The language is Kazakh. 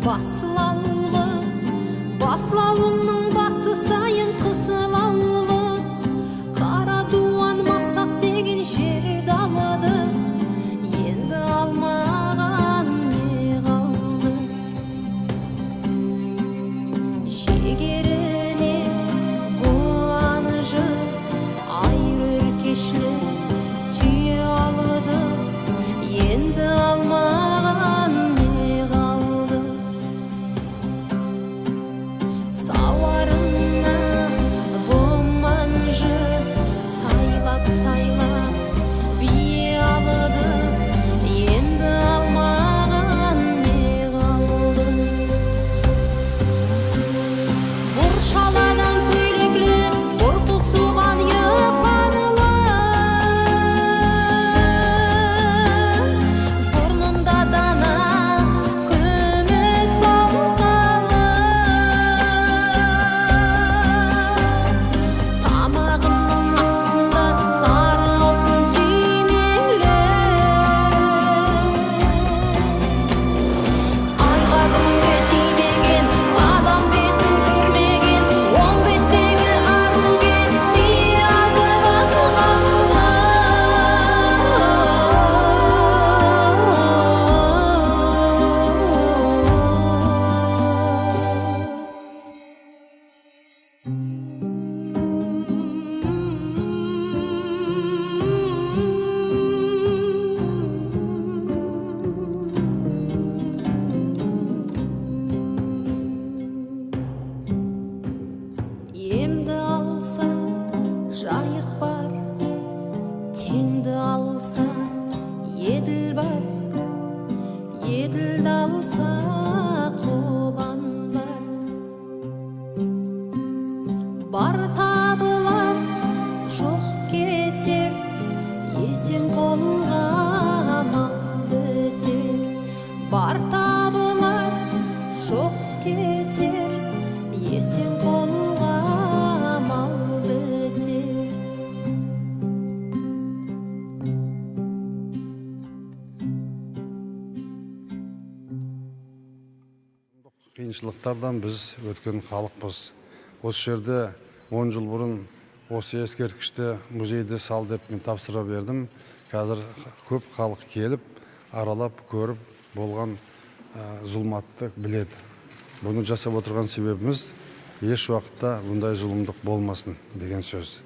басылаулы, басылауының басы сайын қысылаулы, қара дуан масақ деген жер далады, енді алмаған не қалды? Жегеріне қуанышы айыр өркешлі түйе алыды, енді алмаған не қалды? Сауарына боманжы сайлап-сайлап бие алыды, енді алмаған не қалды? Бұршаладан көйлеклі ұрты суған юпарлы, бұрнында дана күміс алқалы, тамағының астында сары алтын түймелі, айға күнге тимеген, адам бетін көрмеген, оң беттегі аруге тиязы басылғанды. Емді алса жайық бар, теңді алса еділ бар, еділді алса қобан бар. Бар табылар, жоқ кетер, есен қолға мал бітер. Бар табылар, жоқ кетер, есен қолға мал бітер. Қиыншылықтардан біз өткен халықпыз. Осы жерде 10 жыл бұрын осы ескерткішті музейде сал деп мен тапсыра бердім. Қазір көп халық келіп, аралап, көріп, болған зұлматты біледі. Бұны жасап отырған себебіміз еш уақытта бұндай зұлымдық болмасын деген сөз.